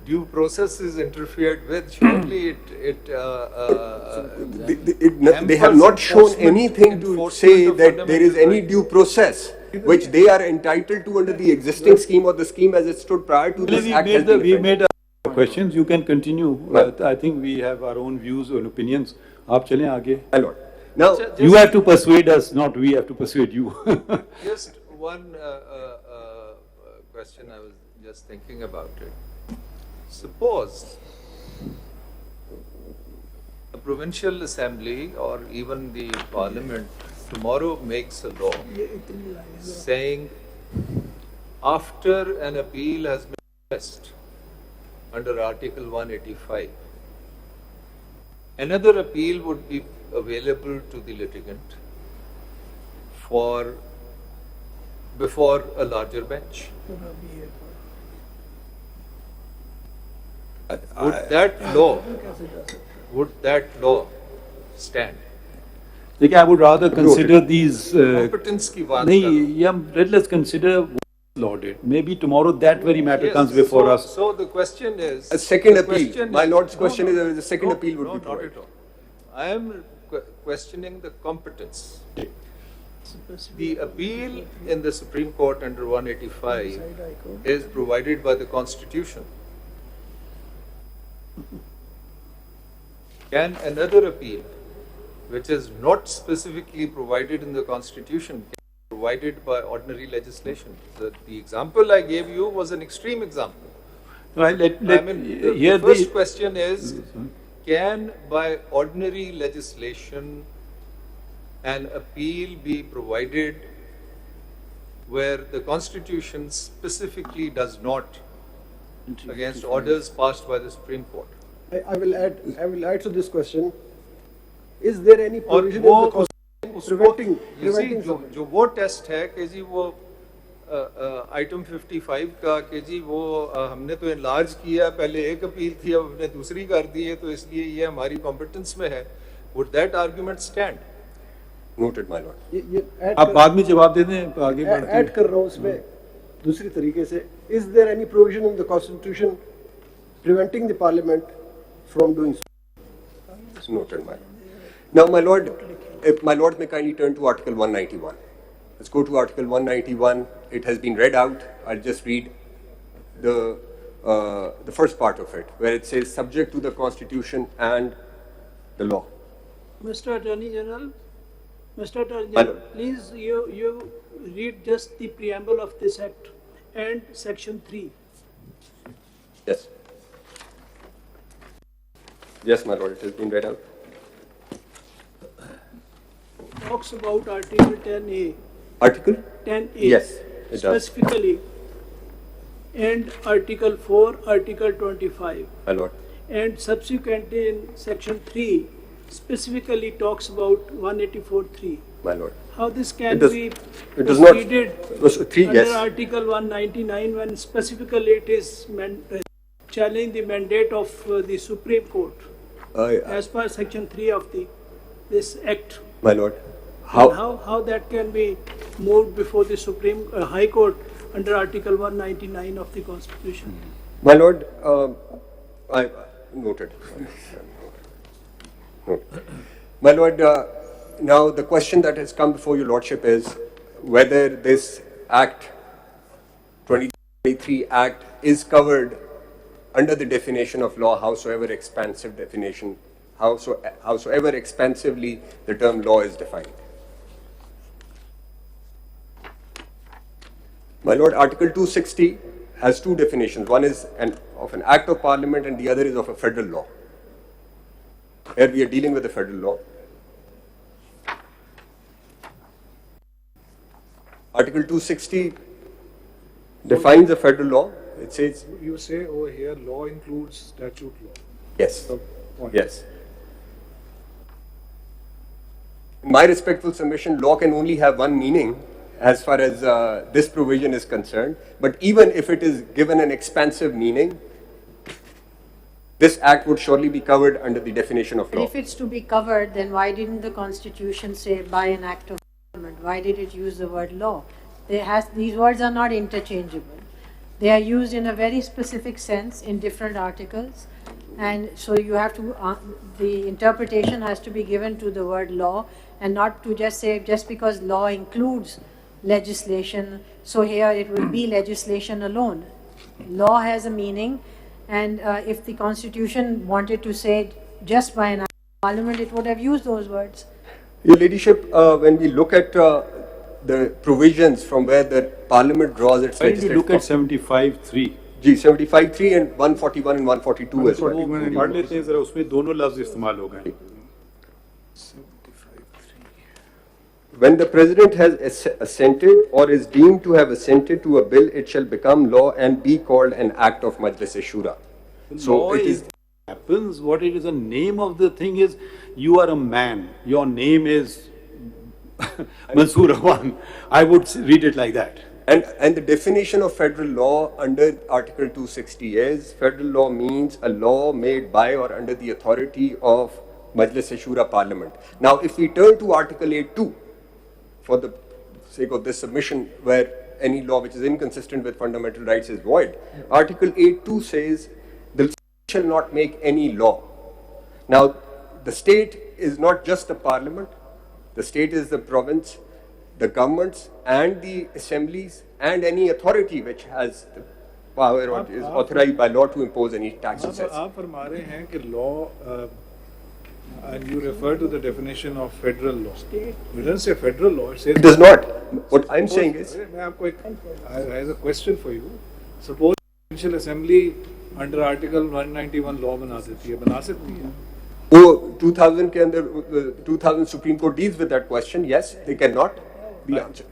due process is interfered with, surely they have not shown anything to say that there is any due process which they are entitled to under the existing scheme or the scheme as it stood prior to this act. We made our questions. You can continue. I think we have our own views and opinions. आप चलें आगे. My lord. Now you have to persuade us, not we have to persuade you. Just one question I was just thinking about it. Suppose a provincial assembly or even the parliament tomorrow makes a law saying after an appeal has been pressed under Article 185, another appeal would be available to the litigant before a larger bench. Would that law stand? I would rather consider these. Competence ki baat let's consider what law did. Maybe tomorrow that very matter comes before us. So the question is. A second appeal. My lord's question is whether the second appeal would be provided. Not at all. I am questioning the competence. The appeal in the Supreme Court under 185 is provided by the Constitution. Can another appeal, which is not specifically provided in the Constitution, be provided by ordinary legislation? The example I gave you was an extreme example. The first question is, can by ordinary legislation an appeal be provided where the Constitution specifically does not against orders passed by the Supreme Court? I will add to this question. Is there any provision in the Constitution preventing जो वो test है कि जी वो item 55 का कि जी वो हमने तो इनलार्ज किया, पहले एक अपील थी अब हमने दूसरी कर दी है, तो इसलिए ये हमारी कॉम्पिटेंस में है. Would that argument stand? Noted, my lord. आप बाद में जवाब दे दें, आगे बढ़ते हैं. ऐड कर रहा हूँ उसमें दूसरी तरीके से. Is there any provision in the Constitution preventing the Parliament from doing so? Noted, my lord. Now, my lord, if my lord may kindly turn to Article 191. Let's go to Article 191. It has been read out. I'll just read the first part of it, where it says, subject to the Constitution and the law. Mr. Attorney General, please you read just the preamble of this act and section 3. Yes. Yes, my lord, it has been read out. Talks about Article 10A. Article? 10A. Yes, it does. Specifically. And Article 4, Article 25. My lord. And subsequently in section 3, specifically talks about 184.3. My lord. How this can be proceeded under Article 199 when specifically it is challenging the mandate of the Supreme Court as per section 3 of this act. My lord. How that can be moved before the Supreme High Court under Article 199 of the Constitution? My lord, I noted. My lord, now the question that has come before your lordship is whether this Act, 2023 Act, is covered under the definition of law, howsoever expansive definition, howsoever expansively the term law is defined. My lord, Article 260 has two definitions. One is of an Act of Parliament and the other is of a federal law. Here we are dealing with the federal law. Article 260 defines a federal law. It says... You say over here law includes statute law. Yes. Yes. In my respectful submission, law can only have one meaning as far as this provision is concerned. But even if it is given an expansive meaning, this act would surely be covered under the definition of law. If it's to be covered, then why didn't the Constitution say by an act of Parliament? Why did it use the word law? These words are not interchangeable. They are used in a very specific sense in different articles. And so you have to, the interpretation has to be given to the word law and not to just say, just because law includes legislation, so here it will be legislation alone. Law has a meaning, and if the Constitution wanted to say it just by an Parliament, it would have used those words. Your Ladyship, when we look at the provisions from where the Parliament draws its Why did you look at legislative 75.3? Ji 75.3 and 141 and 142 as well. पढ़ लेते हैं जरा उसमें दोनों लफ्ज इस्तेमाल हो गए. When the President has assented or is deemed to have assented to a bill, it shall become law and be called an act of Majlis-e-Shura. So it is happens. What it is, the name of the thing is, you are a man. Your name is Mansoor Rahman. I would read it like that. And the definition of federal law under Article 260 is, federal law means a law made by or under the authority of Majlis-e-Shura Parliament. Now, if we turn to Article 8.2, for the sake of this submission, where any law which is inconsistent with fundamental rights is void, Article 8.2 says, the state shall not make any law. Now, the state is not just the Parliament, the state is the province, the governments and the assemblies and any authority which has the power or is authorized by law to impose any tax or cess. आप फरमा रहे हैं कि law and you refer to the definition of federal law. It doesn't say federal law. It says It does not. What I'm saying is, I have a question for you. Suppose provincial assembly under Article 191 law बना देती है, बना सकती है? oh, 2000 के अंदर 2000 Supreme Court deals with that question. Yes, they cannot. The answer,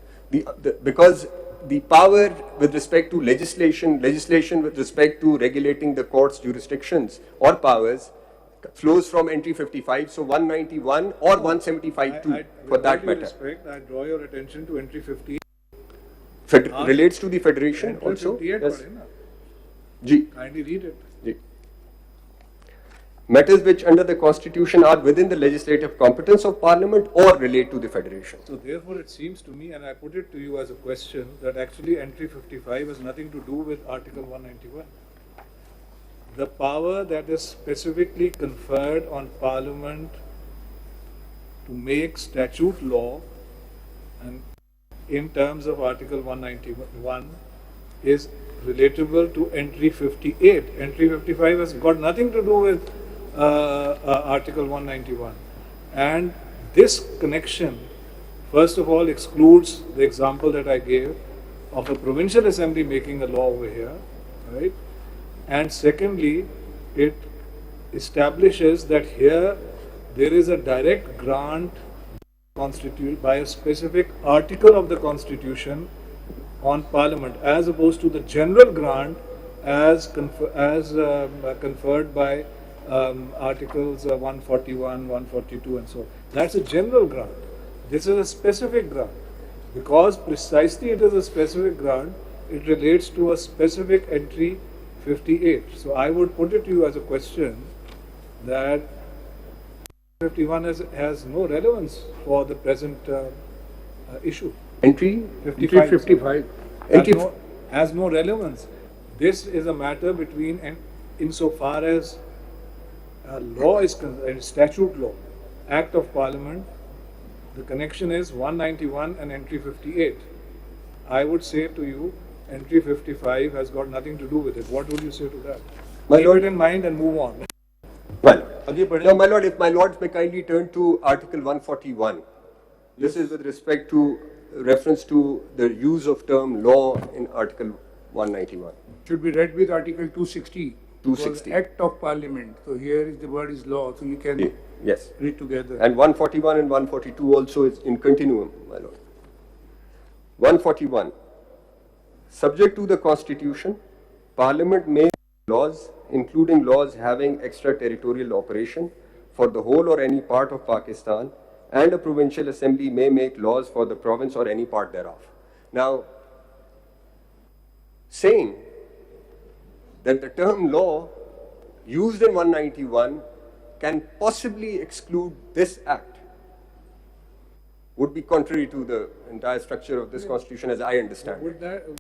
because the power with respect to legislation with respect to regulating the court's jurisdictions or powers flows from entry 55, so 191 or 175 too, for that matter. Respect, I draw your attention to entry 58. Relates to the federation also. Yes. Ji. Kindly read it. Ji. Matters which under the Constitution are within the legislative competence of Parliament or relate to the federation. So therefore it seems to me, and I put it to you as a question, that actually entry 55 has nothing to do with Article 191. The power that is specifically conferred on Parliament to make statute law and in terms of Article 191 is relatable to entry 58. Entry 55 has got nothing to do with Article 191. And this connection, first of all, excludes the example that I gave of a provincial assembly making a law over here, right? And secondly, it establishes that here there is a direct grant constituted by a specific article of the Constitution on Parliament, as opposed to the general grant as conferred by Articles 141, 142 and so on. That's a general grant. This is a specific grant. Because precisely it is a specific grant, it relates to a specific entry 58. So I would put it to you as a question that 51 has no relevance for the present issue. Entry 55. Has no relevance. This is a matter between, insofar as law is concerned, statute law, Act of Parliament, the connection is 191 and entry 58. I would say to you, entry 55 has got nothing to do with it. What would you say to that? Keep it in mind and move on. Well, now, my lord, if my lords may kindly turn to Article 141. This is with respect to reference to the use of term law in Article 191. Should be read with Article 260. 260. Act of Parliament. So here is the word is law. So you can yes. read together. And 141 and 142 also is in continuum, my lord. 141. Subject to the Constitution, Parliament may make laws, including laws having extraterritorial operation for the whole or any part of Pakistan, and a provincial assembly may make laws for the province or any part thereof. Now, saying that the term law used in 191 can possibly exclude this act would be contrary to the entire structure of this constitution as I understand it.